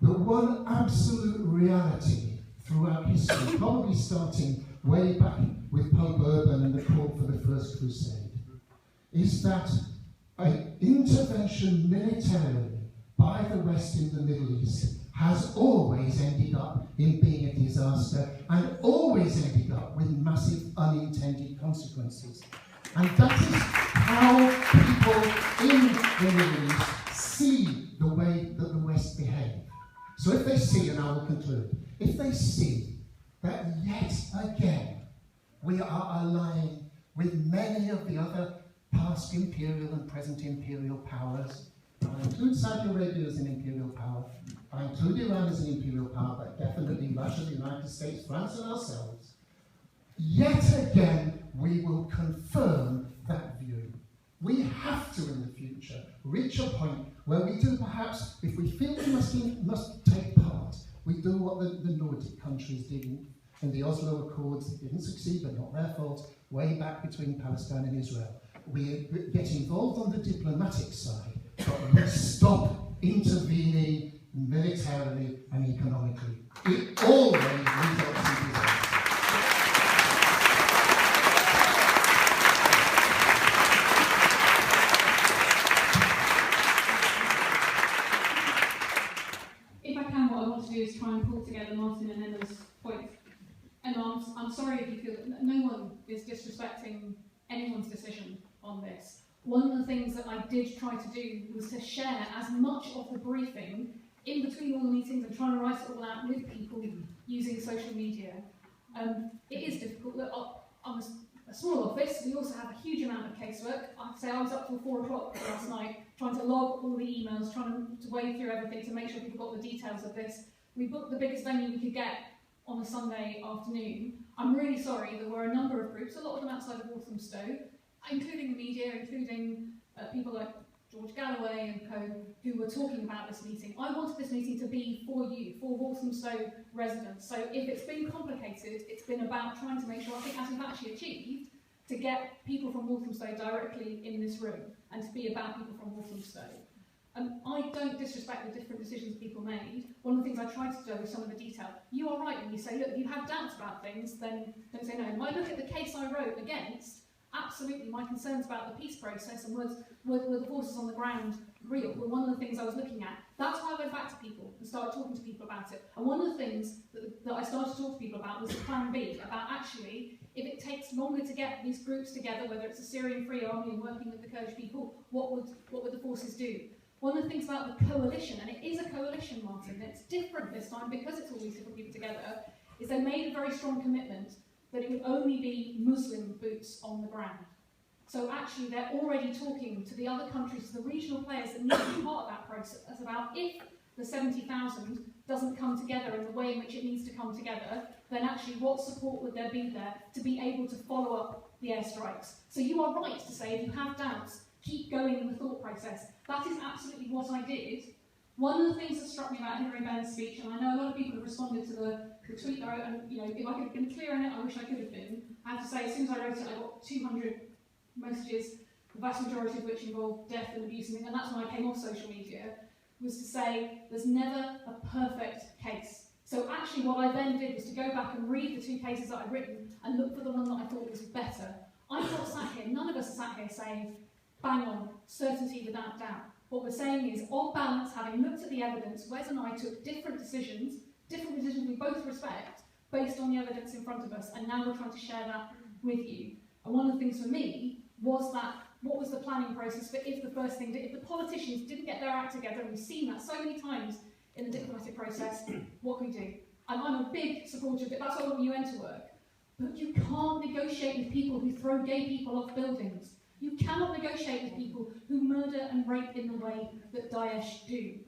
The one absolute reality throughout history, probably starting way back with Pope Urban and the call for the First Crusade, is that an intervention militarily by the West in the Middle East has always ended up in being a disaster and always ended up with massive unintended consequences. And that is how people in the Middle East see the way that the West behave. So if they see, and I will conclude, if they see that yet again we are allying with many of the other past imperial and present imperial powers, I include Saudi Arabia as an imperial power, I include Iran as an imperial power, but definitely Russia, the United States, France and ourselves, yet again we will confirm that view. We have to in the future reach a point where we do perhaps, if we feel we must take part, we do what the Nordic countries did in the Oslo Accords. It didn't succeed, but not their fault, way back between Palestine and Israel. We get involved on the diplomatic side, but we stop intervening militarily and economically. It always results in disaster. If I can, what I want to do is try and pull together Martin and Emma's points. And I'm sorry if you feel that no one is disrespecting anyone's decision on this. One of the things that I did try to do was to share as much of the briefing in between all the meetings and trying to write it all out with people using social media. It is difficult. Look, I'm a small office. We also have a huge amount of casework. I'd say I was up till 4 o'clock last night trying to log all the emails, trying to wade through everything to make sure people got the details of this. We booked the biggest venue we could get on a Sunday afternoon. I'm really sorry, there were a number of groups, a lot of them outside of Walthamstow, including the media, including people like George Galloway and co, who were talking about this meeting. I wanted this meeting to be for you, for Walthamstow residents. So if it's been complicated, it's been about trying to make sure, I think as we've actually achieved, to get people from Walthamstow directly in this room and to be about people from Walthamstow. I don't disrespect the different decisions people made. One of the things I tried to do with some of the detail, you are right when you say, look, if you have doubts about things, then don't say no. When I look at the case I wrote against, absolutely my concerns about the peace process and were the forces on the ground real were one of the things I was looking at. That's why I went back to people and started talking to people about it. And one of the things that I started to talk to people about was the plan B, about actually, if it takes longer to get these groups together, whether it's a Syrian Free Army and working with the Kurdish people, what would the forces do? One of the things about the coalition, and it is a coalition, Martin, and it's different this time because it's all these different people together, is they made a very strong commitment that it would only be Muslim boots on the ground. So actually they're already talking to the other countries, to the regional players that need to be part of that process about if the 70,000 doesn't come together in the way in which it needs to come together, then actually what support would there be there to be able to follow up the airstrikes? So you are right to say if you have doubts, keep going in the thought process. That is absolutely what I did. One of the things that struck me about Hilary Benn's speech, and I know a lot of people have responded to the tweet that I wrote, and if I could have been clear in it, I wish I could have been. I have to say, as soon as I wrote it, I got 200 messages, the vast majority of which involved death and abuse, and that's when I came off social media, was to say there's never a perfect case. So actually what I then did was to go back and read the 2 cases that I'd written and look for the one that I thought was better. I'm not sat here, none of us are sat here saying, bang on, certainty without doubt. What we're saying is, on balance, having looked at the evidence, Wes and I took different decisions we both respect, based on the evidence in front of us, and now we're trying to share that with you. And one of the things for me was that, what was the planning process for if the politicians didn't get their act together, and we've seen that so many times in the diplomatic process, what can we do? And I'm a big supporter of it, that's why I want UN to work. But you can't negotiate with people who throw gay people off buildings. You cannot negotiate with people who murder and rape in the way that Daesh do.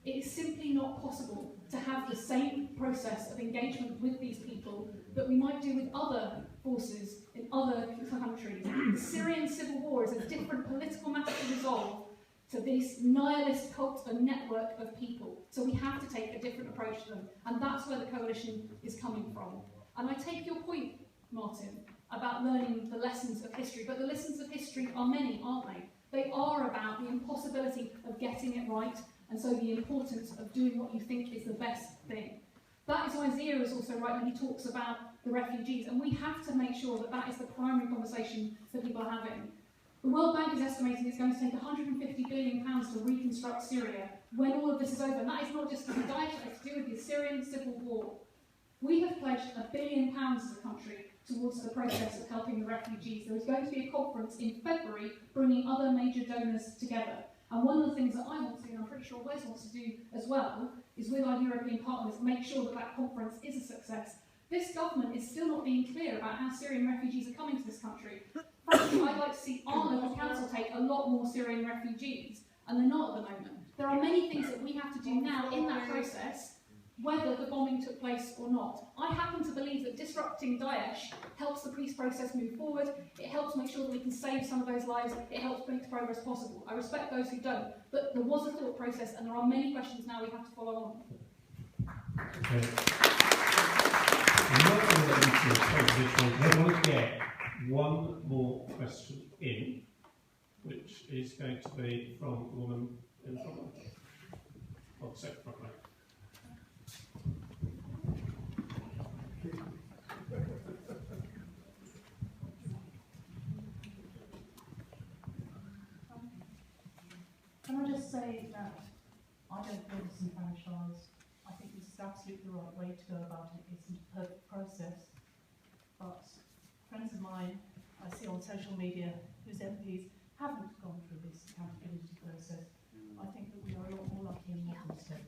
It is simply not possible to have the same process of engagement with these people that we might do with other forces in other countries. The Syrian civil war is a different political matter to resolve to this nihilist cult and network of people. So we have to take a different approach to them, and that's where the coalition is coming from. And I take your point, Martin, about learning the lessons of history, but the lessons of history are many, aren't they? They are about the impossibility of getting it right, and so the importance of doing what you think is the best thing. That is why Zia is also right when he talks about the refugees, and we have to make sure that that is the primary conversation that people are having. The World Bank is estimating it's going to take £150 billion to reconstruct Syria when all of this is over, and that is not just to do with Daesh, it's to do with the Syrian civil war. We have pledged £1 billion as a country towards the process of helping the refugees. There is going to be a conference in February bringing other major donors together. And one of the things that I want to do, and I'm pretty sure Wes wants to do as well, is with our European partners make sure that that conference is a success. This government is still not being clear about how Syrian refugees are coming to this country. Frankly, I'd like to see our local council take a lot more Syrian refugees, and they're not at the moment. There are many things that we have to do now in that process, whether the bombing took place or not. I happen to believe that disrupting Daesh helps the peace process move forward, it helps make sure that we can save some of those lives, it helps make the progress possible. I respect those who don't, but there was a thought process and there are many questions now we have to follow on. Okay. I'm not going to let you to I want to get one more question in, which is going to be from the woman in the front row. Oh, the second front row. Can I just say that I don't feel disenfranchised. I think this is absolutely the right way to go about it. It's a perfect process. But friends of mine I see on social media whose MPs haven't gone through this accountability process. I think that we are a lot more lucky in Walthamstow.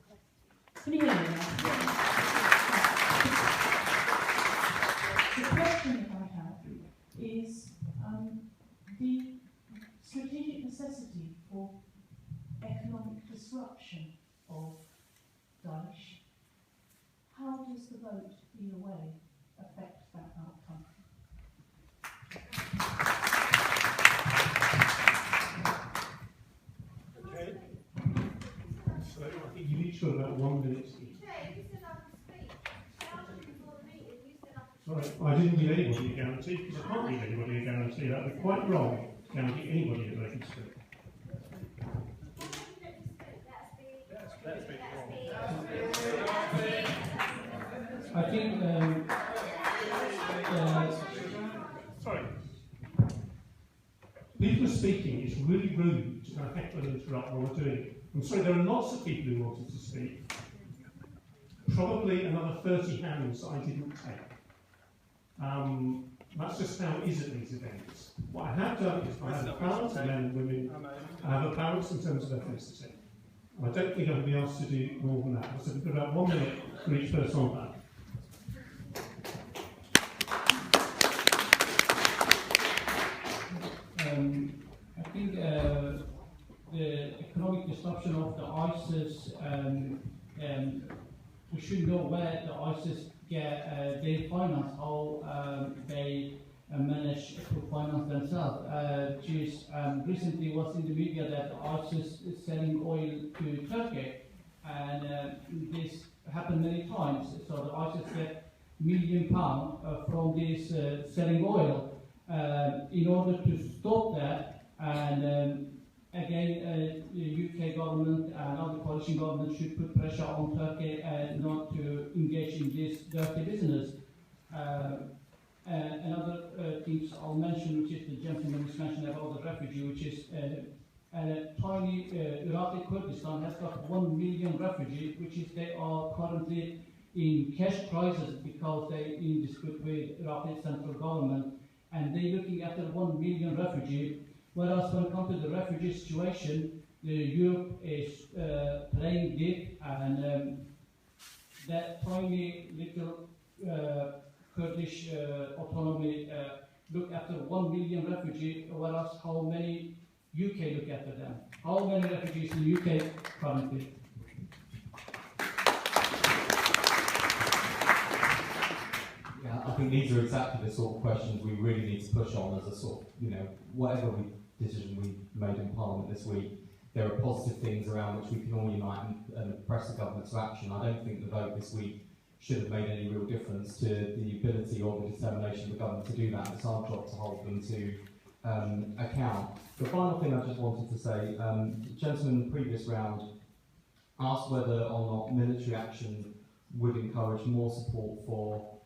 Can you hear me now? The question that I have is the strategic necessity for economic disruption of Daesh. How does the vote either way affect that outcome? Okay. So I think you each got about 1 minute each. Sorry, I didn't give anybody a guarantee because I can't give anybody a guarantee. That would be quite wrong to guarantee anybody a voting split. I think sorry. People are speaking. It's really rude to kind of heckle and interrupt while we're doing it. I'm sorry, there are lots of people who wanted to speak. Probably another 30 hands I didn't take. That's just how it is at these events. What I have done is I have a balance of men and women. I have a balance in terms of ethnicity. I don't think I'm going to be asked to do more than that. So we've got about 1 minute for each person on that. I think the economic disruption of the ISIS, we should know where the ISIS get their finance, how they manage to finance themselves. Just recently was in the media that ISIS is selling oil to Turkey, and this happened many times. So the ISIS get £1 million from this selling oil. In order to stop that, and again, the UK government and other coalition governments should put pressure on Turkey not to engage in this dirty business. Another things I'll mention, which is the gentleman who's mentioned about the refugee, which is a tiny Iraqi Kurdistan has got 1 million refugees, which is they are currently in cash crisis because they in dispute with Iraqi central government, and they're looking after 1 million refugees. Whereas when it comes to the refugee situation, Europe is playing deep, and that tiny little Kurdish autonomy look after 1 million refugees, whereas how many UK look after them? How many refugees in UK currently? Yeah, I think these are exactly the sort of questions we really need to push on as a sort of, whatever decision we made in Parliament this week, there are positive things around which we can all unite and press the government to action. I don't think the vote this week should have made any real difference to the ability or the determination of the government to do that. It's our job to hold them to account. The final thing I just wanted to say, the gentleman in the previous round asked whether or not military action would encourage more support for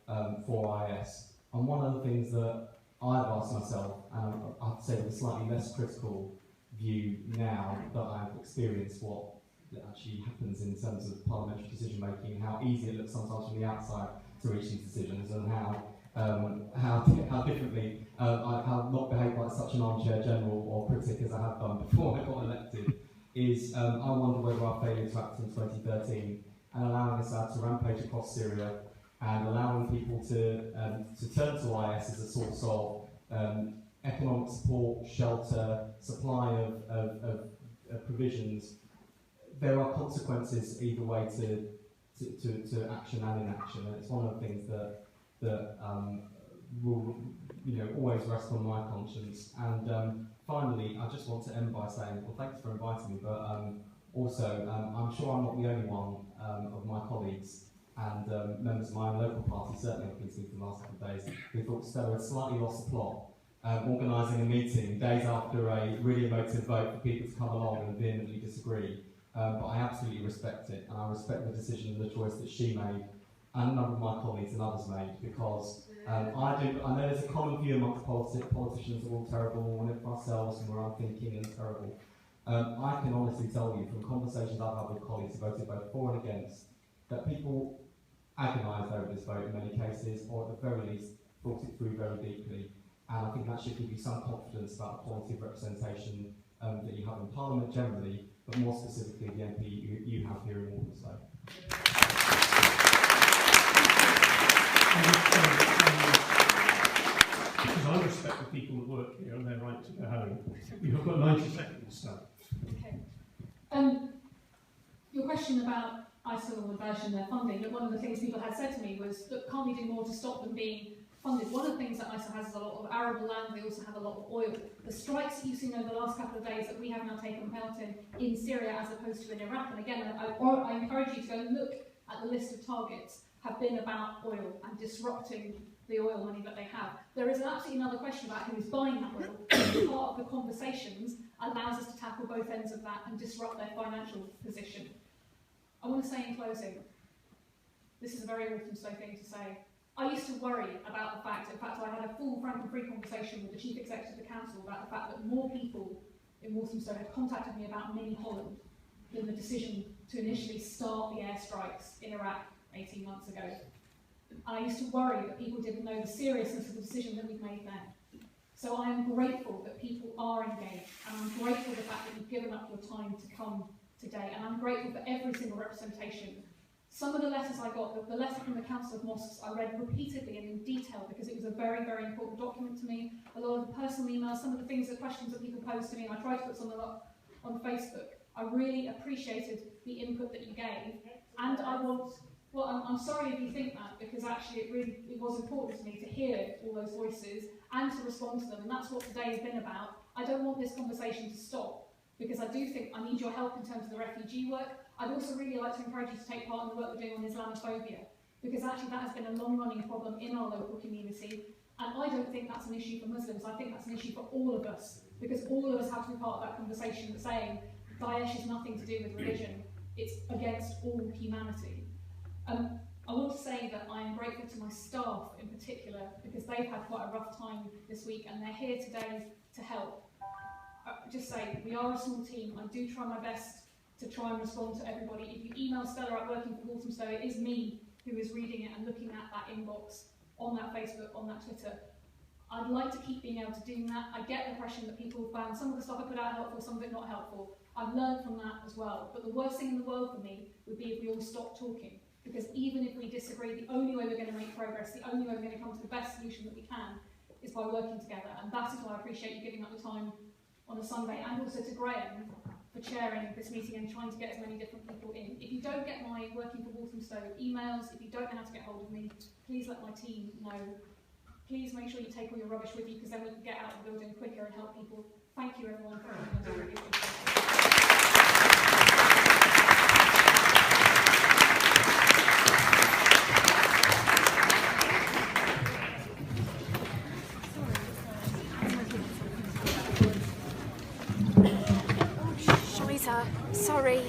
IS. And one of the things that I've asked myself, and I have to say with a slightly less critical view now that I've experienced what actually happens in terms of parliamentary decision making, how easy it looks sometimes from the outside to reach these decisions, and how differently I have not behaved like such an armchair general or critic as I have done before I got elected, is I wonder whether our failure to act in 2013 and allowing Assad to rampage across Syria and allowing people to turn to IS as a source of economic support, shelter, supply of provisions, there are consequences either way to action and inaction, and it's one of the things that will always rest on my conscience. And finally, I just want to end by saying, well, thanks for inviting me, but also I'm sure I'm not the only one of my colleagues and members of my own local party, certainly I've been speaking the last couple of days, who thought Stella had slightly lost the plot, organising a meeting days after a really emotive vote for people to come along and vehemently disagree. But I absolutely respect it, and I respect the decision and the choice that she made, and a number of my colleagues and others made, because I know there's a common view amongst politicians are all terrible, we're in it for ourselves and we're unthinking and terrible. I can honestly tell you from conversations I've had with colleagues who voted both for and against, that people agonised over this vote in many cases, or at the very least thought it through very deeply. And I think that should give you some confidence about the quality of representation that you have in Parliament generally, but more specifically the MP you have here in Walthamstow. Because I respect the people that work here and their right to go home. You've got 90 seconds, so. Okay. Your question about ISIL and version their funding, that one of the things people had said to me was, look, can't we do more to stop them being funded? One of the things that ISIL has is a lot of arable land, they also have a lot of oil. The strikes that you've seen over the last couple of days that we have now taken part in Syria as opposed to in Iraq, and again, I encourage you to go and look at the list of targets, have been about oil and disrupting the oil money that they have. There is absolutely another question about who is buying that oil. Part of the conversations allows us to tackle both ends of that and disrupt their financial position. I want to say in closing, this is a very Walthamstow thing to say. I used to worry about the fact, in fact I had a full frank and free conversation with the Chief Executive of the Council about the fact that more people in Walthamstow had contacted me about Mini Holland than the decision to initially start the airstrikes in Iraq 18 months ago. I used to worry that people didn't know the seriousness of the decision that we've made then. So I am grateful that people are engaged, and I'm grateful for the fact that you've given up your time to come today, and I'm grateful for every single representation. Some of the letters I got, the letter from the Council of Mosques, I read repeatedly and in detail because it was a very, very important document to me. A lot of the personal emails, some of the things, the questions that people posed to me, and I tried to put some of them up on Facebook. I really appreciated the input that you gave, and I'm sorry if you think that, because actually it was important to me to hear all those voices and to respond to them, and that's what today has been about. I don't want this conversation to stop, because I do think I need your help in terms of the refugee work. I'd also really like to encourage you to take part in the work we're doing on Islamophobia, because actually that has been a long-running problem in our local community, and I don't think that's an issue for Muslims. I think that's an issue for all of us, because all of us have to be part of that conversation saying Daesh is nothing to do with religion, it's against all humanity. I want to say that I am grateful to my staff in particular, because they've had quite a rough time this week and they're here today to help. Just say, we are a small team. I do try my best to try and respond to everybody. If you email Stella at Working for Walthamstow, it is me who is reading it and looking at that inbox on that Facebook, on that Twitter. I'd like to keep being able to do that. I get the impression that people found some of the stuff I put out helpful, some of it not helpful. I've learned from that as well. But the worst thing in the world for me would be if we all stopped talking. Because even if we disagree, the only way we're going to make progress, the only way we're going to come to the best solution that we can is by working together. And that is why I appreciate you giving up the time on a Sunday, and also to Graham for chairing this meeting and trying to get as many different people in. If you don't get my Working for Walthamstow emails, if you don't know how to get hold of me, please let my team know. Please make sure you take all your rubbish with you, because then we can get out of the building quicker and help people. Thank you everyone for coming. Sorry.